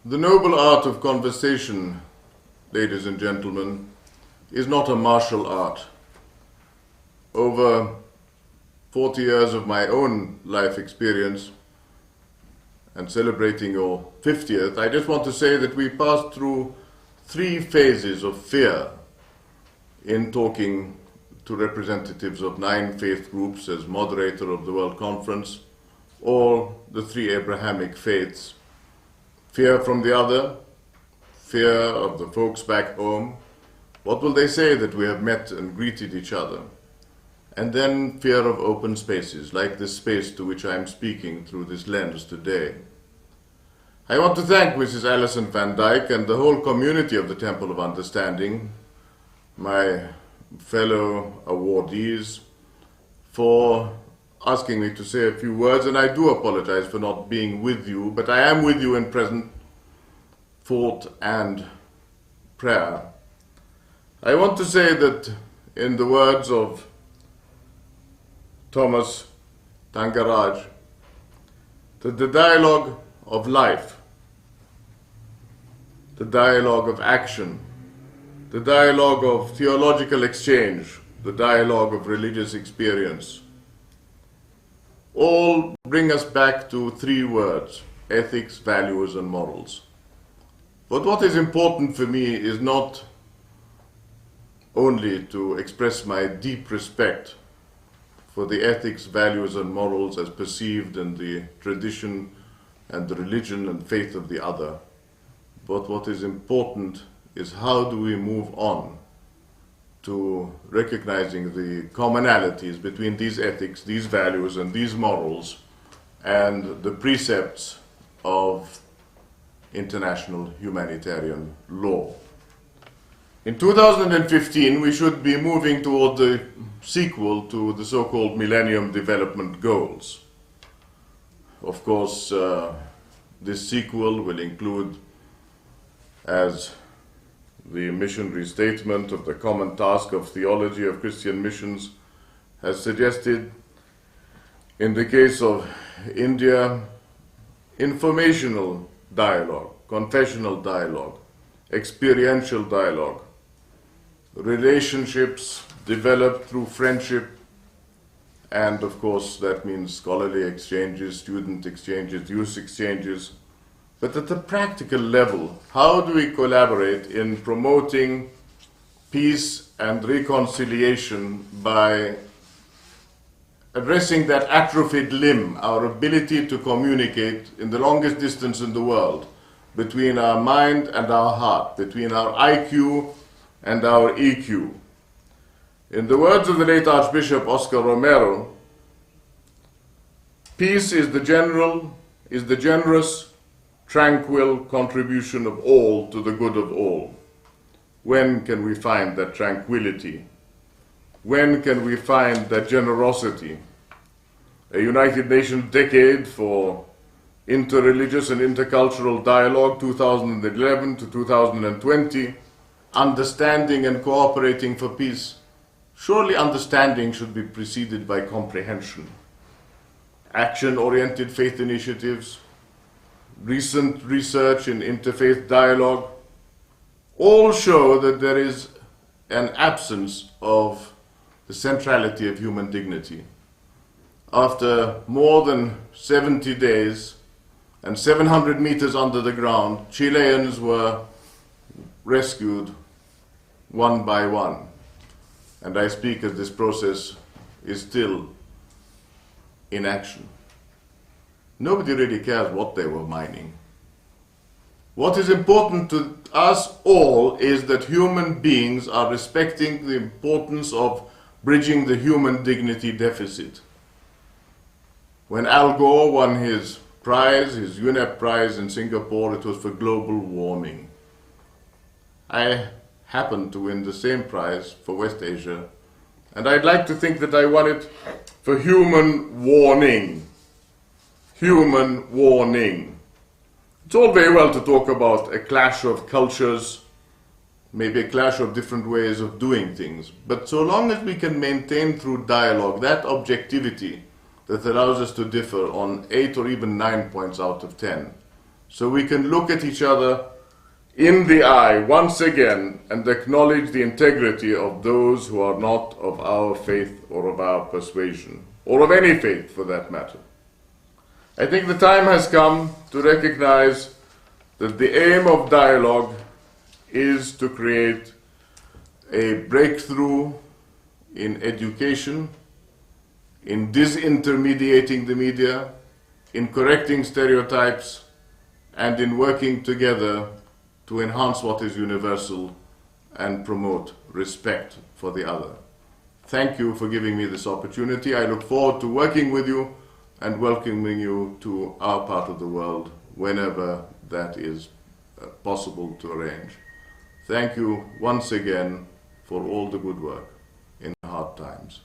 The noble art of conversation, ladies and gentlemen, is not a martial art. Over 40 years of my own life experience and celebrating your 50th, I just want to say that we passed through 3 phases of fear in talking to representatives of 9 faith groups as moderator of the World Conference, or the 3 Abrahamic faiths. Fear from the other, fear of the folks back home. What will they say that we have met and greeted each other? And then fear of open spaces, like this space to which I am speaking through this lens today. I want to thank Mrs. Alison van Dyck and the whole community of the Temple of Understanding, my fellow awardees, for asking me to say a few words, and I do apologize for not being with you, but I am with you in present thought and prayer. I want to say that, in the words of Thomas Tangaraj, that the dialogue of life, the dialogue of action, the dialogue of theological exchange, the dialogue of religious experience, all bring us back to 3 words: ethics, values, and morals. But what is important for me is not only to express my deep respect for the ethics, values, and morals as perceived in the tradition and the religion and faith of the other, but what is important is how do we move on to recognizing the commonalities between these ethics, these values, and these morals, and the precepts of international humanitarian law. In 2015, we should be moving toward the sequel to the so-called Millennium Development Goals. Of course, this sequel will include, as the missionary statement of the Common Task of Theology of Christian Missions has suggested, in the case of India, informational dialogue, confessional dialogue, experiential dialogue, relationships developed through friendship, and of course that means scholarly exchanges, student exchanges, youth exchanges. But at the practical level, how do we collaborate in promoting peace and reconciliation by addressing that atrophied limb, our ability to communicate in the longest distance in the world, between our mind and our heart, between our IQ and our EQ? In the words of the late Archbishop Oscar Romero, peace is the generous, tranquil contribution of all to the good of all. When can we find that tranquility? When can we find that generosity? A United Nations decade for interreligious and intercultural dialogue, 2011 to 2020, understanding and cooperating for peace. Surely understanding should be preceded by comprehension. Action-oriented faith initiatives, recent research in interfaith dialogue, all show that there is an absence of the centrality of human dignity. After more than 70 days and 700 meters under the ground, Chileans were rescued one by one. And I speak as this process is still in action. Nobody really cares what they were mining. What is important to us all is that human beings are respecting the importance of bridging the human dignity deficit. When Al Gore won his prize, his UNEP prize in Singapore, it was for global warming. I happened to win the same prize for West Asia, and I'd like to think that I won it for human warning. Human warning. It's all very well to talk about a clash of cultures, maybe a clash of different ways of doing things, but so long as we can maintain through dialogue that objectivity that allows us to differ on 8 or even 9 points out of 10, so we can look at each other in the eye once again and acknowledge the integrity of those who are not of our faith or of our persuasion, or of any faith for that matter. I think the time has come to recognize that the aim of dialogue is to create a breakthrough in education, in disintermediating the media, in correcting stereotypes, and in working together to enhance what is universal and promote respect for the other. Thank you for giving me this opportunity. I look forward to working with you and welcoming you to our part of the world whenever that is possible to arrange. Thank you once again for all the good work in hard times.